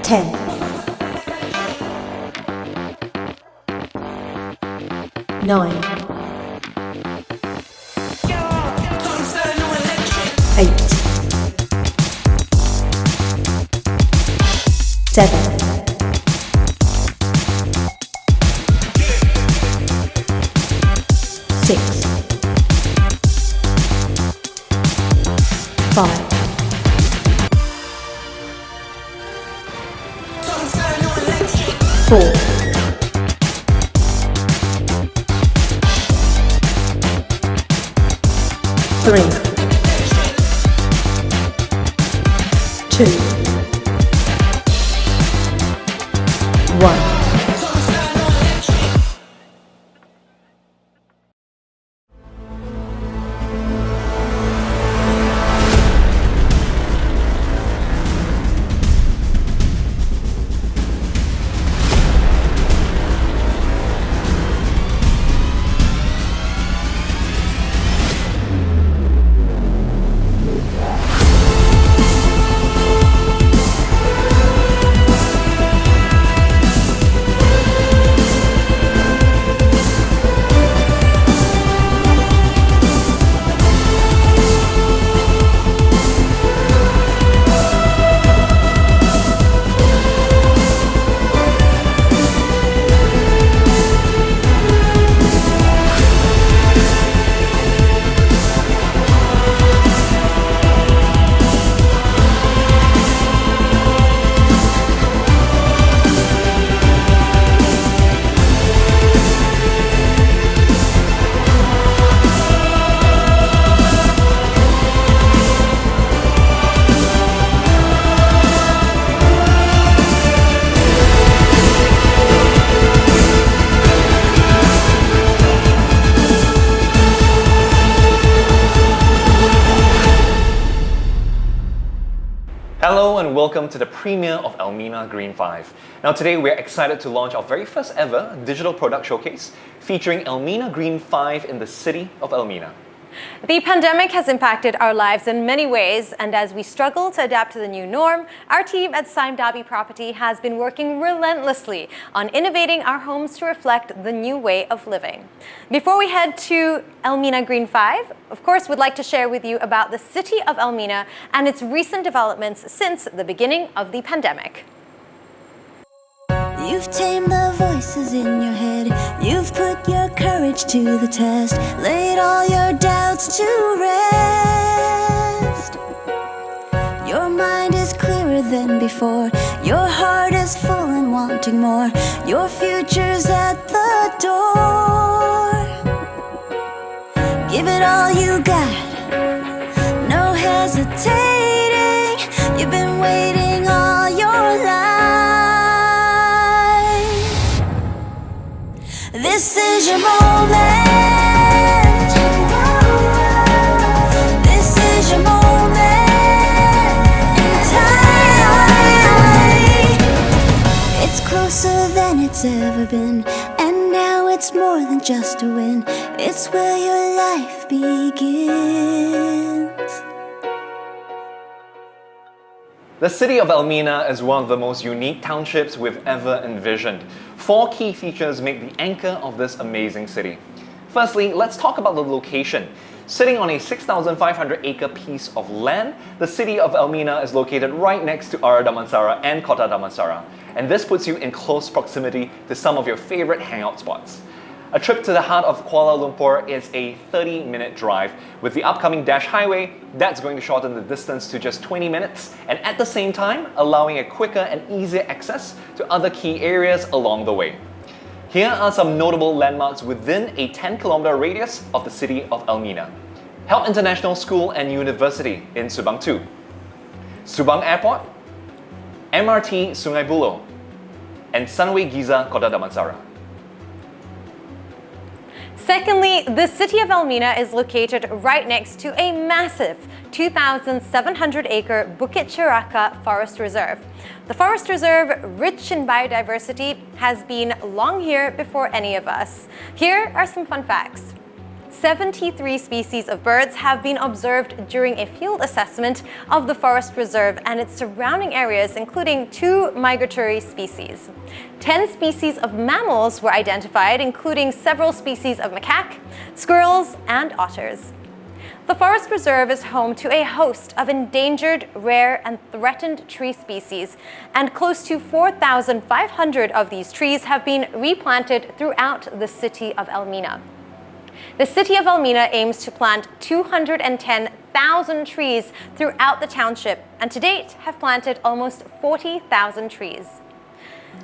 10, 9, 8, 7, 6, 5, 4, 3, 2, 1. Hello and welcome to the premiere of Elmina Green Five. Now today we're excited to launch our very first ever digital product showcase featuring Elmina Green Five in the city of Elmina. The pandemic has impacted our lives in many ways, and as we struggle to adapt to the new norm, our team at Sime Darby Property has been working relentlessly on innovating our homes to reflect the new way of living. Before we head to Elmina Green 5, of course, we'd like to share with you about the city of Elmina and its recent developments since the beginning of the pandemic. You've tamed the voices in your head. You've put your courage to the test. Laid all your doubts to rest. Your mind is clearer than before. Your heart is full and wanting more. Your future's at the door. Give it all you got. No hesitating. You've been waiting all your life. This is your moment. This is your moment in time. It's closer than it's ever been, and now it's more than just a win. It's where your life begins. The city of Elmina is one of the most unique townships we've ever envisioned. 4 key features make the anchor of this amazing city. Firstly, let's talk about the location. Sitting on a 6,500-acre piece of land, the city of Elmina is located right next to Ara Damansara and Kota Damansara, and this puts you in close proximity to some of your favorite hangout spots. A trip to the heart of Kuala Lumpur is a 30-minute drive. With the upcoming Dash Highway, that's going to shorten the distance to just 20 minutes, and at the same time, allowing a quicker and easier access to other key areas along the way. Here are some notable landmarks within a 10-kilometer radius of the city of Elmina. Help International School and University in Subang 2, Subang Airport, MRT Sungai Buloh, and Sunway Giza Kota Damansara. Secondly, the city of Elmina is located right next to a massive 2,700-acre Bukit Cheraka Forest Reserve. The Forest Reserve, rich in biodiversity, has been long here before any of us. Here are some fun facts. 73 species of birds have been observed during a field assessment of the forest reserve and its surrounding areas, including 2 migratory species. 10 species of mammals were identified, including several species of macaque, squirrels, and otters. The forest reserve is home to a host of endangered, rare, and threatened tree species, and close to 4,500 of these trees have been replanted throughout the city of Elmina. The city of Elmina aims to plant 210,000 trees throughout the township, and to date have planted almost 40,000 trees.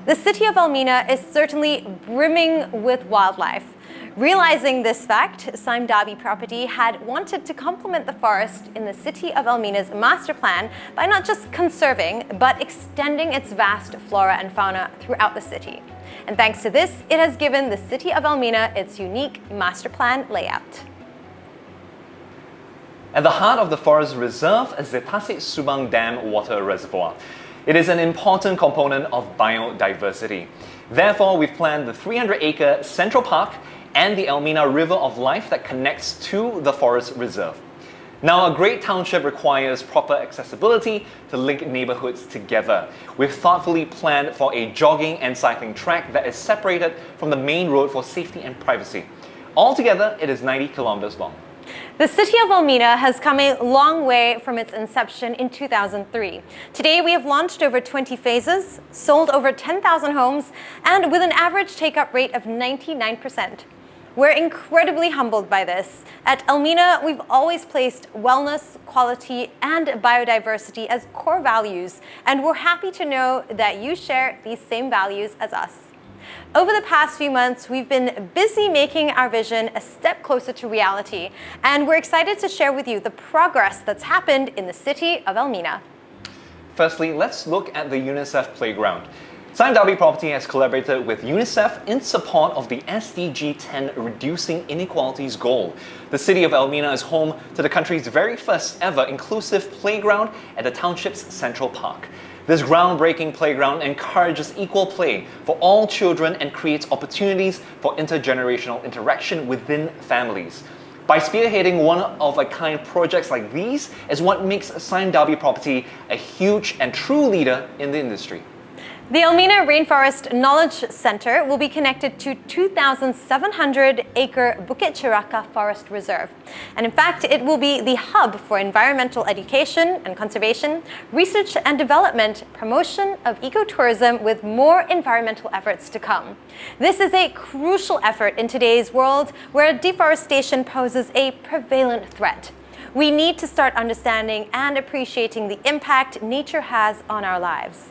The city of Elmina is certainly brimming with wildlife. Realizing this fact, Sime Darby property had wanted to complement the forest in the city of Elmina's master plan by not just conserving, but extending its vast flora and fauna throughout the city. And thanks to this, it has given the city of Elmina its unique master plan layout. At the heart of the forest reserve is the Tasik Subang Dam water reservoir. It is an important component of biodiversity. Therefore, we've planned the 300-acre Central Park and the Elmina River of Life that connects to the forest reserve. Now, a great township requires proper accessibility to link neighborhoods together. We've thoughtfully planned for a jogging and cycling track that is separated from the main road for safety and privacy. Altogether, it is 90 kilometers long. The city of Elmina has come a long way from its inception in 2003. Today, we have launched over 20 phases, sold over 10,000 homes, and with an average take-up rate of 99%. We're incredibly humbled by this. At Elmina, we've always placed wellness, quality, and biodiversity as core values, and we're happy to know that you share these same values as us. Over the past few months, we've been busy making our vision a step closer to reality, and we're excited to share with you the progress that's happened in the city of Elmina. Firstly, let's look at the UNICEF playground. Sime Darby Property has collaborated with UNICEF in support of the SDG 10 Reducing Inequalities goal. The city of Elmina is home to the country's very first ever inclusive playground at the township's Central Park. This groundbreaking playground encourages equal play for all children and creates opportunities for intergenerational interaction within families. By spearheading one-of-a-kind projects like these is what makes Sime Darby Property a huge and true leader in the industry. The Elmina Rainforest Knowledge Center will be connected to 2,700-acre Bukit Chiraka Forest Reserve. And in fact, it will be the hub for environmental education and conservation, research and development, promotion of ecotourism with more environmental efforts to come. This is a crucial effort in today's world where deforestation poses a prevalent threat. We need to start understanding and appreciating the impact nature has on our lives.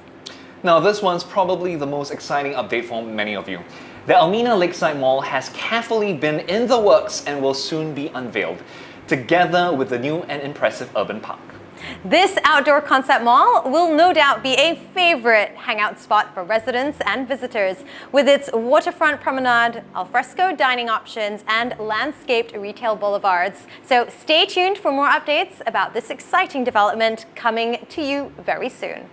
Now, this one's probably the most exciting update for many of you. The Elmina Lakeside Mall has carefully been in the works and will soon be unveiled, together with the new and impressive urban park. This outdoor concept mall will no doubt be a favorite hangout spot for residents and visitors, with its waterfront promenade, alfresco dining options, and landscaped retail boulevards. So stay tuned for more updates about this exciting development coming to you very soon.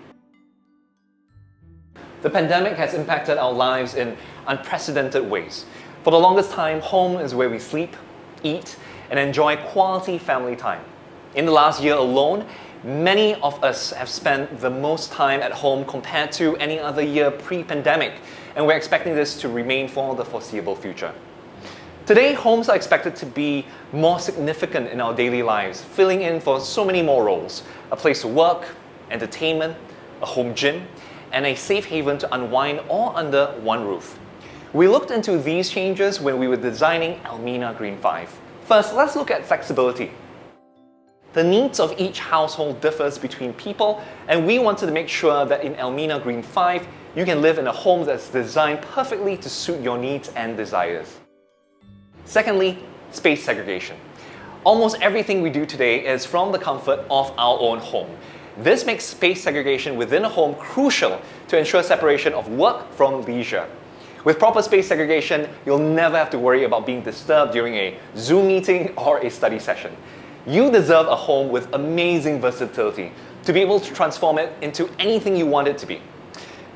The pandemic has impacted our lives in unprecedented ways. For the longest time, home is where we sleep, eat, and enjoy quality family time. In the last year alone, many of us have spent the most time at home compared to any other year pre-pandemic, and we're expecting this to remain for the foreseeable future. Today, homes are expected to be more significant in our daily lives, filling in for so many more roles: a place to work, entertainment, a home gym, and a safe haven to unwind all under one roof. We looked into these changes when we were designing Elmina Green Five. First, let's look at flexibility. The needs of each household differs between people, and we wanted to make sure that in Elmina Green 5, you can live in a home that's designed perfectly to suit your needs and desires. Secondly, space segregation. Almost everything we do today is from the comfort of our own home. This makes space segregation within a home crucial to ensure separation of work from leisure. With proper space segregation, you'll never have to worry about being disturbed during a Zoom meeting or a study session. You deserve a home with amazing versatility to be able to transform it into anything you want it to be.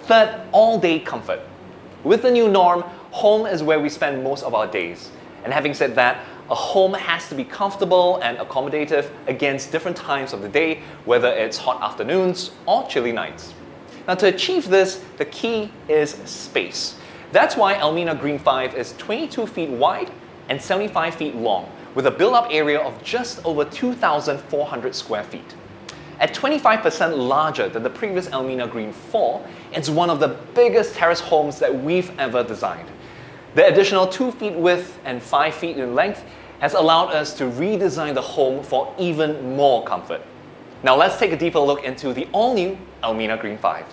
Third, all-day comfort. With the new norm, home is where we spend most of our days. And having said that, A home has to be comfortable and accommodative against different times of the day, whether it's hot afternoons or chilly nights. Now, to achieve this, the key is space. That's why Elmina Green 5 is 22 feet wide and 75 feet long, with a built-up area of just over 2,400 square feet. At 25% larger than the previous Elmina Green 4, it's one of the biggest terrace homes that we've ever designed. The additional 2 feet width and 5 feet in length has allowed us to redesign the home for even more comfort. Now let's take a deeper look into the all-new Elmina Green 5.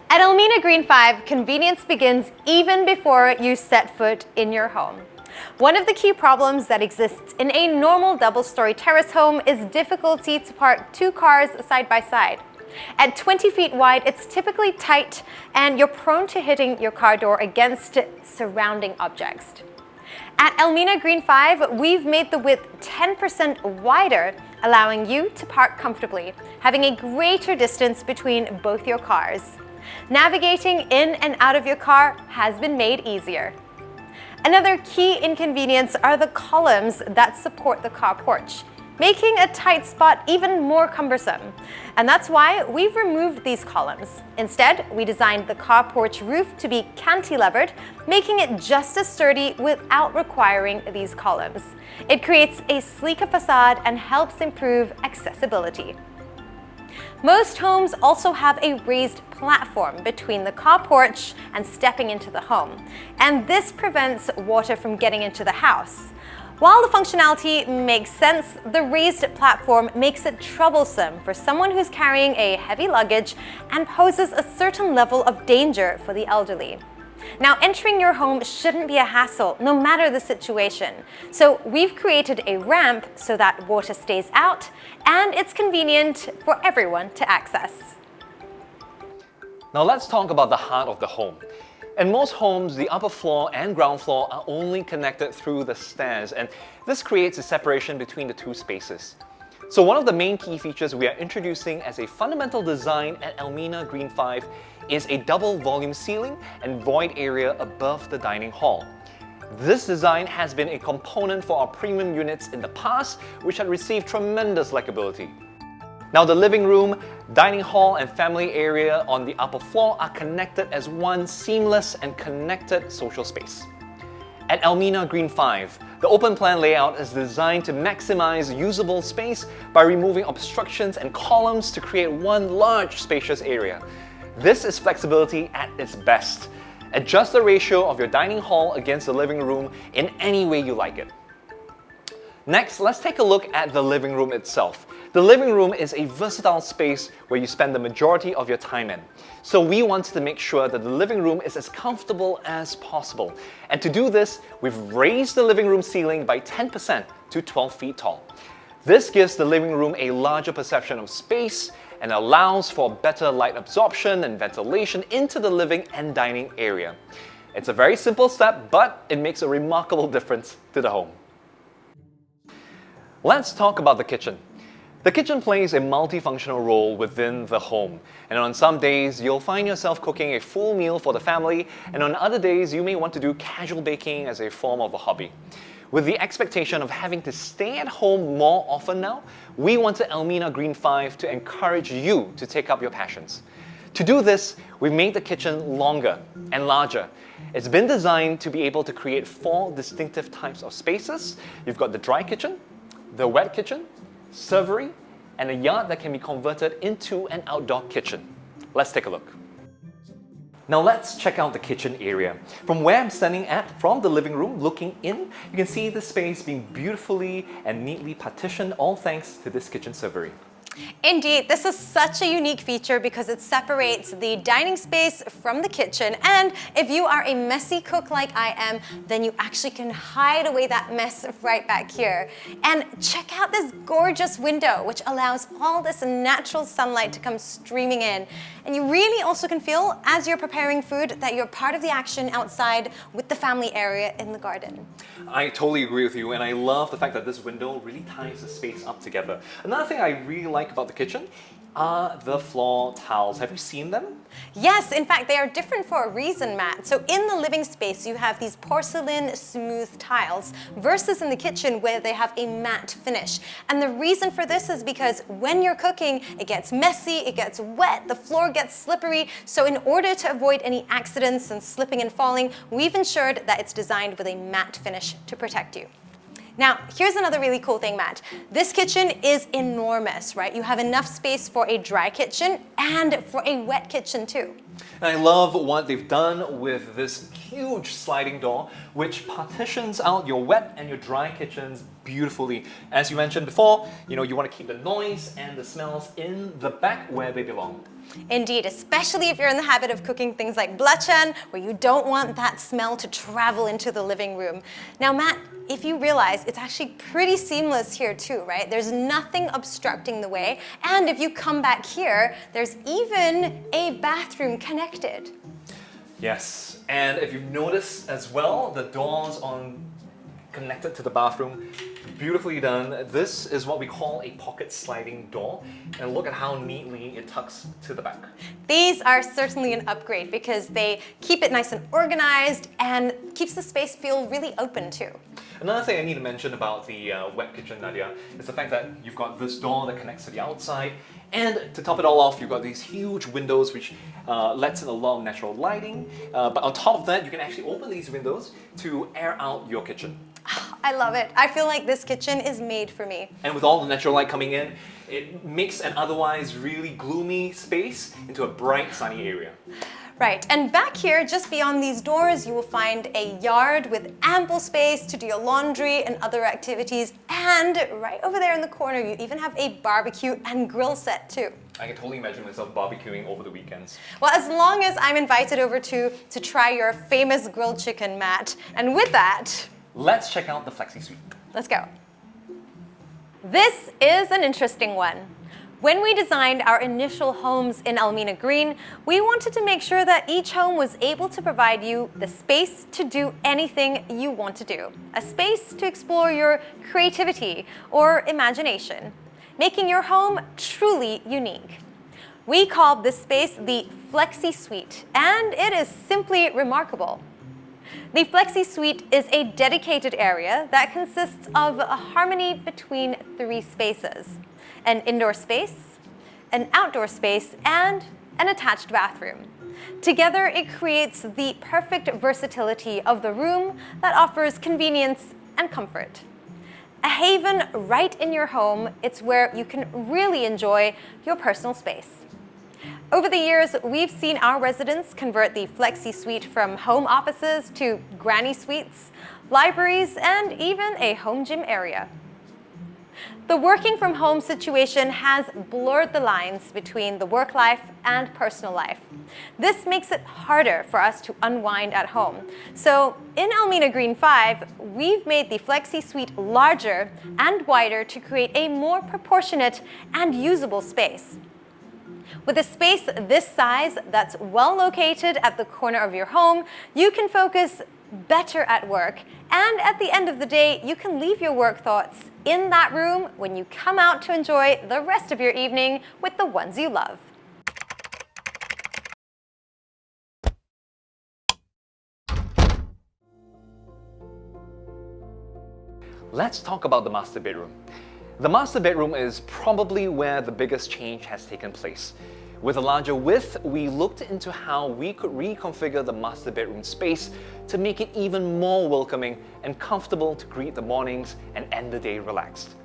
At Elmina Green 5, convenience begins even before you set foot in your home. One of the key problems that exists in a normal double-story terrace home is difficulty to park two cars side by side. At 20 feet wide, it's typically tight and you're prone to hitting your car door against surrounding objects. At Elmina Green 5, we've made the width 10% wider, allowing you to park comfortably, having a greater distance between both your cars. Navigating in and out of your car has been made easier. Another key inconvenience are the columns that support the car porch, making a tight spot even more cumbersome. And that's why we've removed these columns. Instead, we designed the car porch roof to be cantilevered, making it just as sturdy without requiring these columns. It creates a sleeker facade and helps improve accessibility. Most homes also have a raised platform between the car porch and stepping into the home, and this prevents water from getting into the house. While the functionality makes sense, the raised platform makes it troublesome for someone who's carrying a heavy luggage and poses a certain level of danger for the elderly. Now, entering your home shouldn't be a hassle, no matter the situation. So we've created a ramp so that water stays out and it's convenient for everyone to access. Now let's talk about the heart of the home. In most homes, the upper floor and ground floor are only connected through the stairs, and this creates a separation between the two spaces. So one of the main key features we are introducing as a fundamental design at Elmina Green 5 is a double volume ceiling and void area above the dining hall. This design has been a component for our premium units in the past, which had received tremendous likability. Now the living room, dining hall and family area on the upper floor are connected as one seamless and connected social space. At Elmina Green 5, the open plan layout is designed to maximize usable space by removing obstructions and columns to create one large spacious area. This is flexibility at its best. Adjust the ratio of your dining hall against the living room in any way you like it. Next, let's take a look at the living room itself. The living room is a versatile space where you spend the majority of your time in. So we wanted to make sure that the living room is as comfortable as possible. And to do this, we've raised the living room ceiling by 10% to 12 feet tall. This gives the living room a larger perception of space and allows for better light absorption and ventilation into the living and dining area. It's a very simple step, but it makes a remarkable difference to the home. Let's talk about the kitchen. The kitchen plays a multifunctional role within the home, and on some days you'll find yourself cooking a full meal for the family, and on other days you may want to do casual baking as a form of a hobby. With the expectation of having to stay at home more often now, we wanted Elmina Green 5 to encourage you to take up your passions. To do this, we made the kitchen longer and larger. It's been designed to be able to create 4 distinctive types of spaces. You've got the dry kitchen, the wet kitchen, servery, and a yard that can be converted into an outdoor kitchen. Let's take a look. Now let's check out the kitchen area. From where I'm standing at, from the living room, looking in, you can see the space being beautifully and neatly partitioned, all thanks to this kitchen servery. Indeed, this is such a unique feature because it separates the dining space from the kitchen. And if you are a messy cook like I am, then you actually can hide away that mess right back here. And check out this gorgeous window, which allows all this natural sunlight to come streaming in. And you really also can feel, as you're preparing food, that you're part of the action outside with the family area in the garden. I totally agree with you, and I love the fact that this window really ties the space up together. Another thing I really like about the kitchen are the floor tiles. Have you seen them? Yes, in fact, they are different for a reason, Matt. So in the living space, you have these porcelain smooth tiles versus in the kitchen where they have a matte finish. And the reason for this is because when you're cooking, it gets messy, it gets wet, the floor gets slippery. So in order to avoid any accidents and slipping and falling, we've ensured that it's designed with a matte finish to protect you. Now, here's another really cool thing, Matt. This kitchen is enormous, right? You have enough space for a dry kitchen and for a wet kitchen too. And I love what they've done with this huge sliding door, which partitions out your wet and your dry kitchens beautifully. As you mentioned before, you want to keep the noise and the smells in the back where they belong. Indeed, especially if you're in the habit of cooking things like belacan, where you don't want that smell to travel into the living room. Now, Matt, if you realize, it's actually pretty seamless here too, right? There's nothing obstructing the way. And if you come back here, there's even a bathroom connected. Yes, and if you've noticed as well, the doors connected to the bathroom, beautifully done. This is what we call a pocket sliding door, and look at how neatly it tucks to the back. These are certainly an upgrade because they keep it nice and organized and keeps the space feel really open too. Another thing I need to mention about the wet kitchen, Nadia, is the fact that you've got this door that connects to the outside, and to top it all off, you've got these huge windows which lets in a lot of natural lighting. But on top of that, you can actually open these windows to air out your kitchen. I love it. I feel like this kitchen is made for me. And with all the natural light coming in, it makes an otherwise really gloomy space into a bright, sunny area. Right, and back here, just beyond these doors, you will find a yard with ample space to do your laundry and other activities. And right over there in the corner, you even have a barbecue and grill set too. I can totally imagine myself barbecuing over the weekends. Well, as long as I'm invited over to try your famous grilled chicken, Matt. And with that, let's check out the Flexi Suite. Let's go. This is an interesting one. When we designed our initial homes in Elmina Green, we wanted to make sure that each home was able to provide you the space to do anything you want to do. A space to explore your creativity or imagination, making your home truly unique. We called this space the Flexi Suite, and it is simply remarkable. The Flexi Suite is a dedicated area that consists of a harmony between 3 spaces: an indoor space, an outdoor space, and an attached bathroom. Together, it creates the perfect versatility of the room that offers convenience and comfort. A haven right in your home, it's where you can really enjoy your personal space. Over the years, we've seen our residents convert the Flexi Suite from home offices to granny suites, libraries, and even a home gym area. The working from home situation has blurred the lines between the work life and personal life. This makes it harder for us to unwind at home. So in Elmina Green 5, we've made the Flexi Suite larger and wider to create a more proportionate and usable space. With a space this size that's well located at the corner of your home, you can focus better at work, and at the end of the day, you can leave your work thoughts in that room when you come out to enjoy the rest of your evening with the ones you love. let's talk about the master bedroom. The master bedroom is probably where the biggest change has taken place. With a larger width, we looked into how we could reconfigure the master bedroom space to make it even more welcoming and comfortable to greet the mornings and end the day relaxed.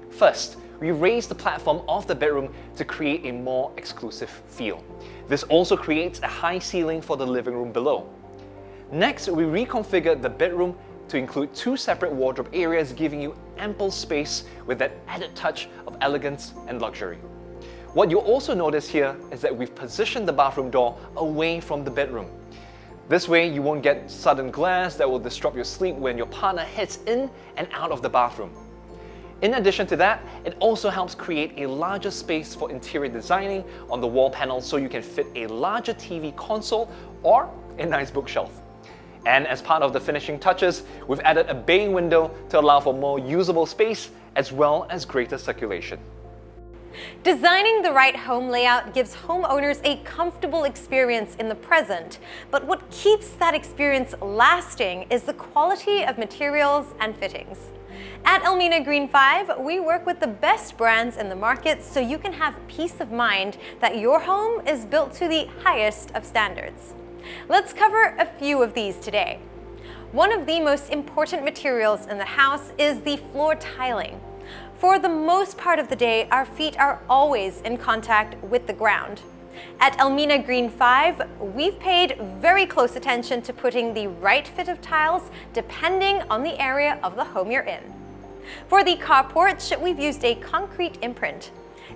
First, we raised the platform of the bedroom to create a more exclusive feel. This also creates a high ceiling for the living room below. Next, we reconfigured the bedroom to include 2 separate wardrobe areas, giving you ample space with that added touch of elegance and luxury. What you'll also notice here is that we've positioned the bathroom door away from the bedroom. This way, you won't get sudden glares that will disrupt your sleep when your partner heads in and out of the bathroom. In addition to that, it also helps create a larger space for interior designing on the wall panels so you can fit a larger TV console or a nice bookshelf. And as part of the finishing touches, we've added a bay window to allow for more usable space as well as greater circulation. Designing the right home layout gives homeowners a comfortable experience in the present, but what keeps that experience lasting is the quality of materials and fittings. At Elmina Green Five, we work with the best brands in the market so you can have peace of mind that your home is built to the highest of standards. Let's cover a few of these today. One of the most important materials in the house is the floor tiling. For the most part of the day, our feet are always in contact with the ground. At Elmina Green Five, we've paid very close attention to putting the right fit of tiles depending on the area of the home you're in. For the carport, we've used a concrete imprint.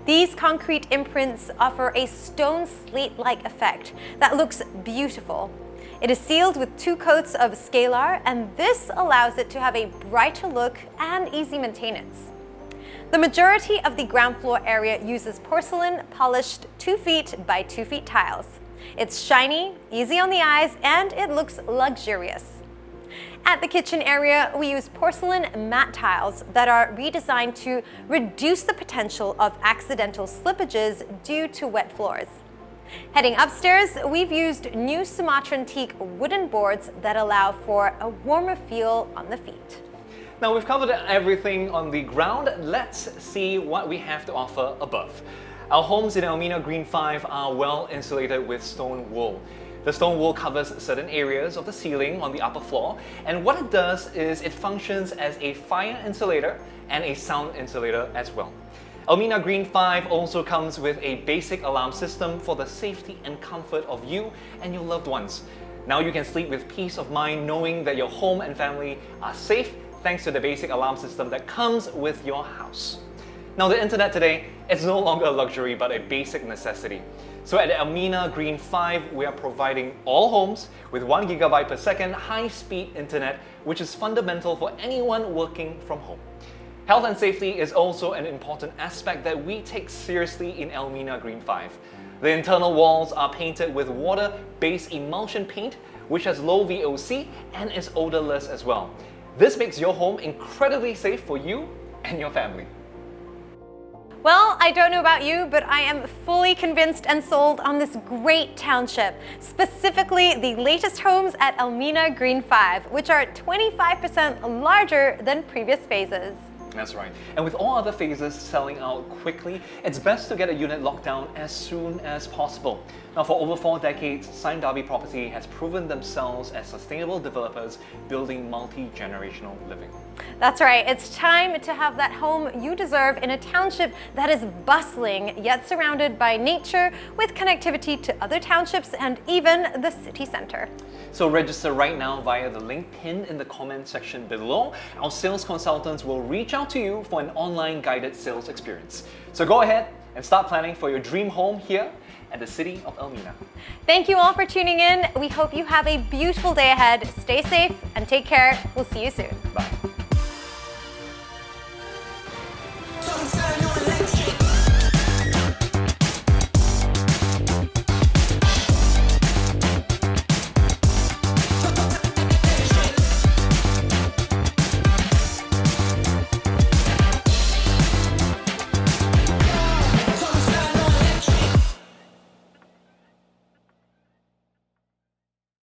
These concrete imprints offer a stone slate-like effect that looks beautiful. It is sealed with 2 coats of scalar, and this allows it to have a brighter look and easy maintenance. The majority of the ground floor area uses porcelain polished 2 feet by 2 feet tiles. It's shiny, easy on the eyes, and it looks luxurious. At the kitchen area, we use porcelain matte tiles that are redesigned to reduce the potential of accidental slippages due to wet floors. Heading upstairs, we've used new Sumatran teak wooden boards that allow for a warmer feel on the feet. Now we've covered everything on the ground. Let's see what we have to offer above. Our homes in Elmina Green 5 are well insulated with stone wool. The stone wool covers certain areas of the ceiling on the upper floor, and what it does is it functions as a fire insulator and a sound insulator as well. Elmina Green 5 also comes with a basic alarm system for the safety and comfort of you and your loved ones. Now you can sleep with peace of mind knowing that your home and family are safe thanks to the basic alarm system that comes with your house. Now the internet today is no longer a luxury but a basic necessity. So at Elmina Green 5, we are providing all homes with 1 GB per second high-speed internet, which is fundamental for anyone working from home. Health and safety is also an important aspect that we take seriously in Elmina Green 5. The internal walls are painted with water-based emulsion paint, which has low VOC and is odorless as well. This makes your home incredibly safe for you and your family. Well, I don't know about you, but I am fully convinced and sold on this great township, specifically the latest homes at Elmina Green 5, which are 25% larger than previous phases. That's right. And with all other phases selling out quickly, it's best to get a unit locked down as soon as possible. Now, for over 4 decades, Sime Darby Property has proven themselves as sustainable developers building multi-generational living. That's right. It's time to have that home you deserve in a township that is bustling, yet surrounded by nature with connectivity to other townships and even the city center. So register right now via the link pinned in the comment section below. Our sales consultants will reach out to you for an online guided sales experience. So go ahead and start planning for your dream home here at the city of Elmina. Thank you all for tuning in. We hope you have a beautiful day ahead. Stay safe and take care. We'll see you soon. Bye.